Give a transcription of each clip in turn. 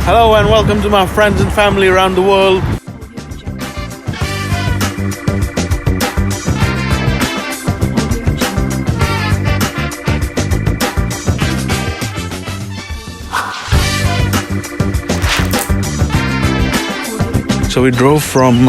Hello and welcome to my friends and family around the world. So we drove from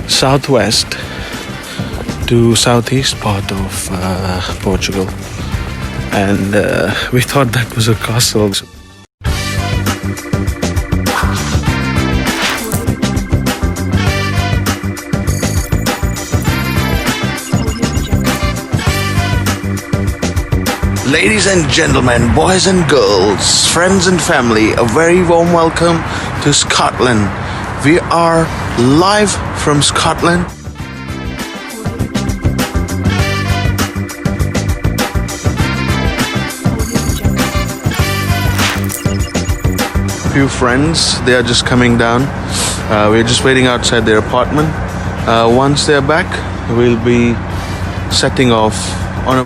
southwest to southeast part of Portugal, and we thought that was a castle. Ladies and gentlemen, boys and girls, friends and family, a very warm welcome to Scotland. We are live from Scotland. Few friends, they are just coming down. We're just waiting outside their apartment. Once they're back, we'll be setting off on a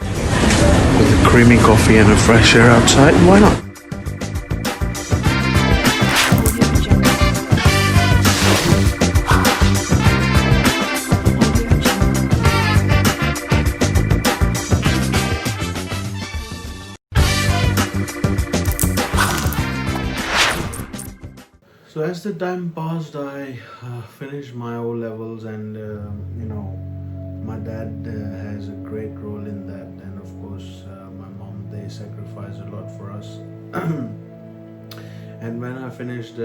with a creamy coffee and a fresh air outside. Why not? So as the time passed, I finished my O levels, and my dad has a great role in that, and of course my mom, they sacrificed a lot for us. And when I finished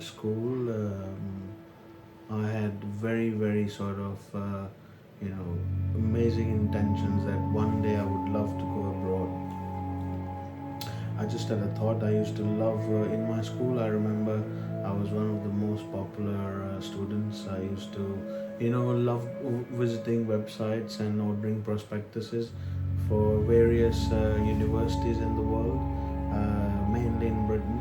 school, I had very sort of amazing intentions that one day I would love to go abroad. I just had a thought. I used to love in my school, I remember I was one of the most popular students. I used to love visiting websites and ordering prospectuses for various universities in the world, mainly in Britain.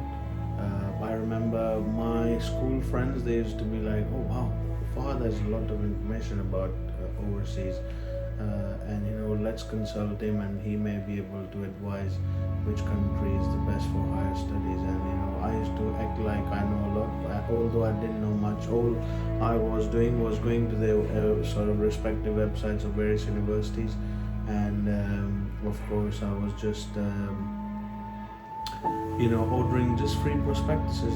I remember my school friends, they used to be like, oh wow, Far, there's a lot of information about overseas, and let's consult him and he may be able to advise which country is the best for higher studies. And I used to act like I know a lot, although I didn't know much. All I was doing was going to the sort of respective websites of various universities, and of course I was just ordering just free prospectuses.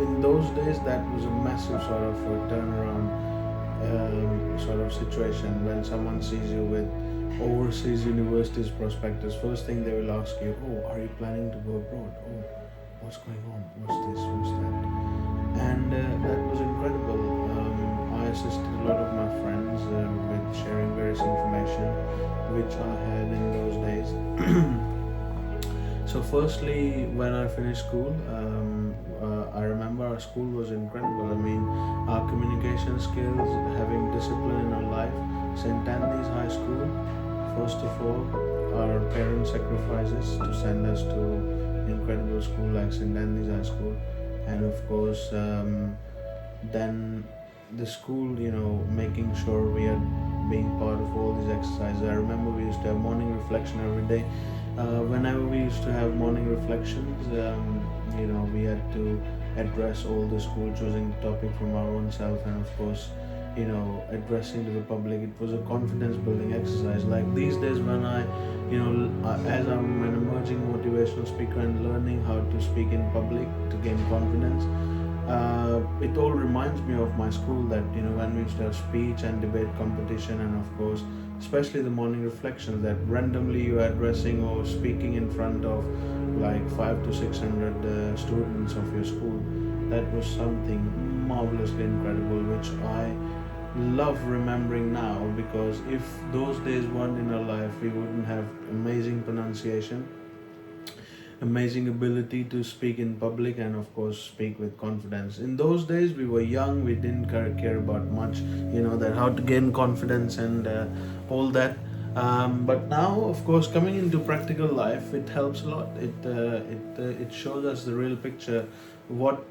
In those days, that was a massive sort of turnaround sort of situation. When someone sees you with overseas universities prospectus, first thing they will ask you, oh, are you planning to go abroad? Oh, what's going on? What's this? What's that? And that was incredible. I assisted a lot of my friends with sharing various information which I had in those days. So firstly, when I finished school, I remember our school was incredible. I mean, our communication skills, having discipline in our life. St. Anthony's High School, first of all, our parents' sacrifices to send us to incredible school like St. Anthony's High School, and of course then the school, making sure we are being part of all these exercises. I remember we used to have morning reflection every day. Whenever we used to have morning reflections, we had to address all the school, choosing the topic from our own self, and of course addressing to the public. It was a confidence building exercise. Like these days when I as I'm an emerging motivational speaker and learning how to speak in public to gain confidence, it all reminds me of my school, that when we used to have speech and debate competition, and of course especially the morning reflections, that randomly you are addressing or speaking in front of like 500 to 600 students of your school. That was something marvelously incredible, which I love remembering now, because if those days weren't in our life, we wouldn't have amazing pronunciation, amazing ability to speak in public, and of course speak with confidence. In those days we were young, we didn't care about much, that how to gain confidence and all that. But now, of course, coming into practical life, it helps a lot. It shows us the real picture, what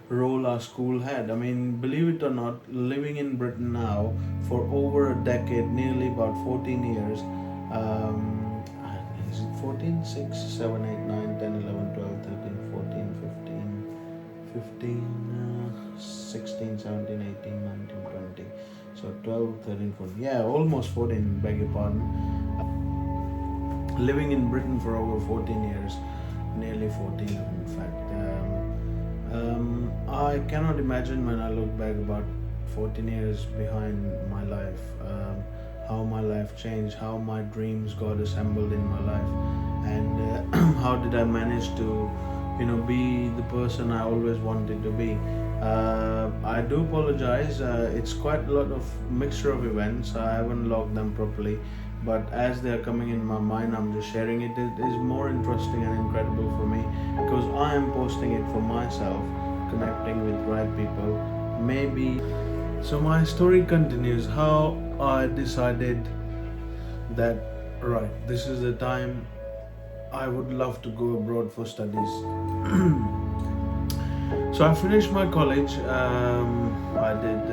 role our school had. I mean, believe it or not, living in Britain now for over a decade, nearly about 14 years, Is it 14? 6, 7, 8, 9, 10, 11, 12, 13, 14, 15, 16, 17, 18, 19, 20. So 12, 13, 14. Yeah, almost 14, beg your pardon. Living in Britain for over 14 years, nearly 14 in fact. I cannot imagine when I look back about 14 years behind my life, how my life changed, how my dreams got assembled in my life, and how did I manage to, be the person I always wanted to be. I do apologize. It's quite a lot of mixture of events. I haven't logged them properly, but as they are coming in my mind, I'm just sharing it. It is more interesting and incredible for me because I am posting it for myself, connecting with right people. Maybe. So my story continues. How I decided that right, this is the time I would love to go abroad for studies. So I finished my college. I did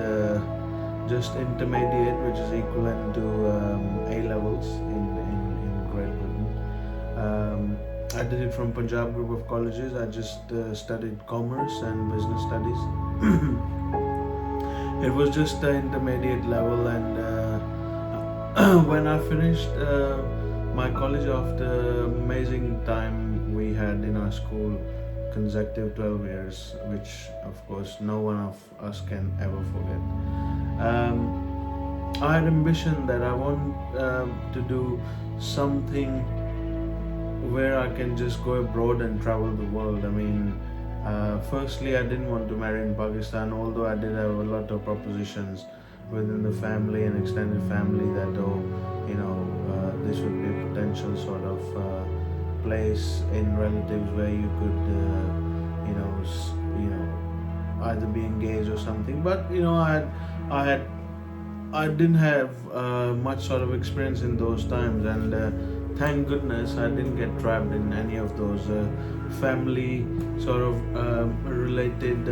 just intermediate, which is equivalent to A levels in Great Britain. I did it from Punjab group of colleges. I just studied commerce and business studies. It was just the intermediate level, and when I finished my college after amazing time we had in our school, consecutive 12 years, which of course no one of us can ever forget. I had ambition that I want to do something where I can just go abroad and travel the world. I mean, firstly, I didn't want to marry in Pakistan, although I did have a lot of propositions within the family and extended family that, this would be a potential sort of place in relatives where you could, either be engaged or something. But I didn't have much sort of experience in those times, and thank goodness I didn't get trapped in any of those family sort of related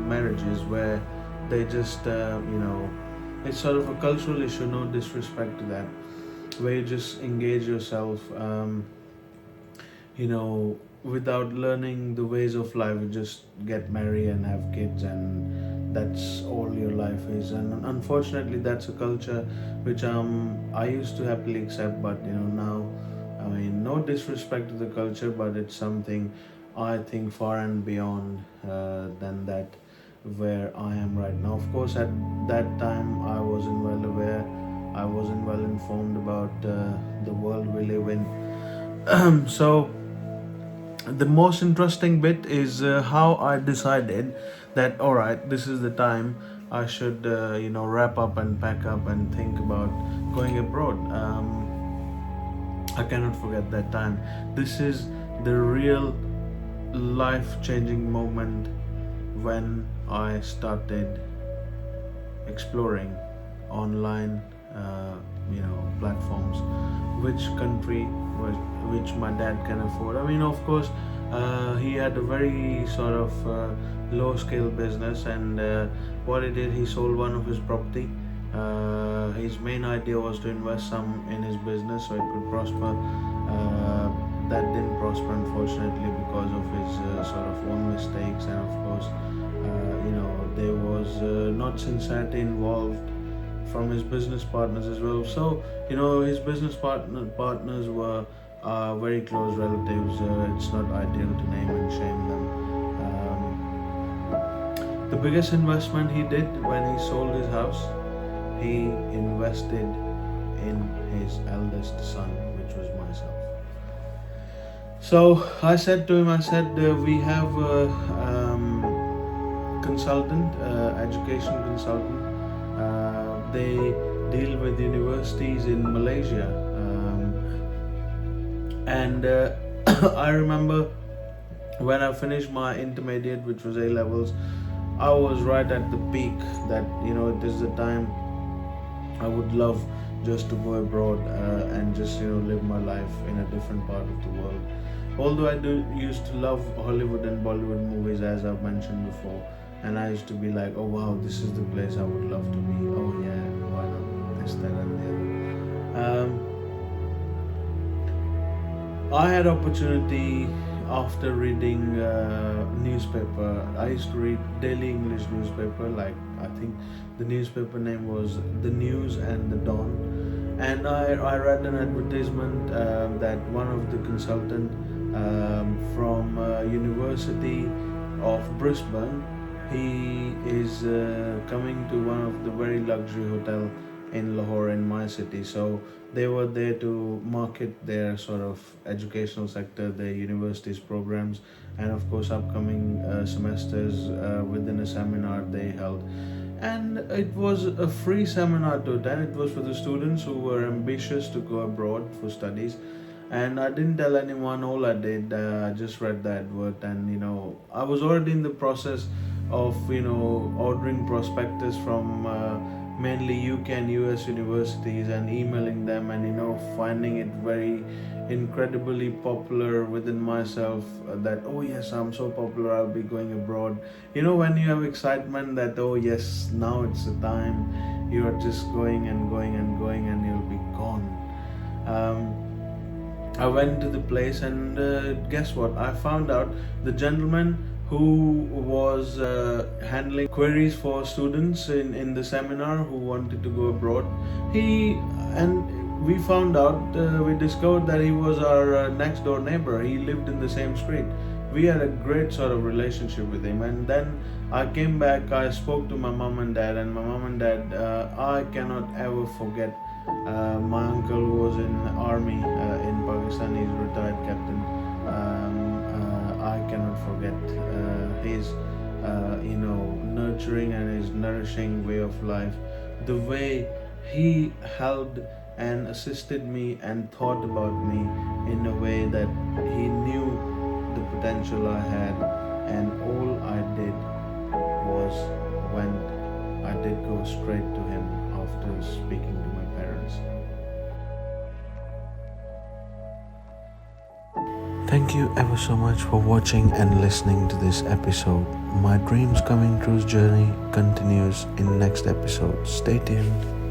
marriages where they just, it's sort of a cultural issue, no disrespect to that, where you just engage yourself, without learning the ways of life. You just get married and have kids, and that's all your life is. And unfortunately, that's a culture which I used to happily accept, but now, I mean, no disrespect to the culture, but it's something I think far and beyond than that where I am right now. Of course, at that time, I wasn't well aware, I wasn't well informed about the world we live in. So, the most interesting bit is how I decided that alright, this is the time I should wrap up and pack up and think about going abroad. I cannot forget that time. This is the real life-changing moment when I started exploring online platforms, which country which my dad can afford. I mean, of course, he had a very sort of low scale business, and what he did, he sold one of his property. His main idea was to invest some in his business so it could prosper. That didn't prosper, unfortunately, because of his sort of own mistakes, and of course, there was not sincerity involved from his business partners as well. So, his business partners were very close relatives. It's not ideal to name and shame them. The biggest investment he did when he sold his house, he invested in his eldest son, which was myself. So I said to him, we have a consultant, education consultant. They deal with universities in Malaysia. And I remember when I finished my intermediate, which was A levels, I was right at the peak that, it is the time I would love just to go abroad and just, live my life in a different part of the world. Although I used to love Hollywood and Bollywood movies, as I've mentioned before, and I used to be like, oh wow, this is the place I would love to be. Oh yeah, why not this, that, and the other. I had opportunity after reading newspaper. I used to read daily English newspaper. Like I think the newspaper name was The News and the Dawn, and I read an advertisement that one of the consultant from University of Brisbane, he is coming to one of the very luxury hotel in Lahore, in my city. So they were there to market their sort of educational sector, their universities programs, and of course upcoming semesters within a seminar they held. And it was a free seminar to attend. It was for the students who were ambitious to go abroad for studies. And I didn't tell anyone. All I did, I just read the advert, and I was already in the process of ordering prospectus from mainly UK and US universities and emailing them, and finding it very incredibly popular within myself, that oh yes, I'm so popular, I'll be going abroad. When you have excitement that oh yes, now it's the time, you are just going and going and going, and you'll be gone. I went to the place, and guess what? I found out the gentleman who was handling queries for students in the seminar who wanted to go abroad. We found out, we discovered that he was our next door neighbor. He lived in the same street. We had a great sort of relationship with him. And then I came back, I spoke to my mom and dad, and my mom and dad, I cannot ever forget my uncle who was in the army in Pakistan. He's a retired captain. I cannot forget his nurturing and his nourishing way of life. The way he helped and assisted me and thought about me in a way that he knew the potential I had, and all I did was when I did go straight to him after speaking to my parents. Thank you ever so much for watching and listening to this episode. My dreams coming true journey continues in next episode. Stay tuned.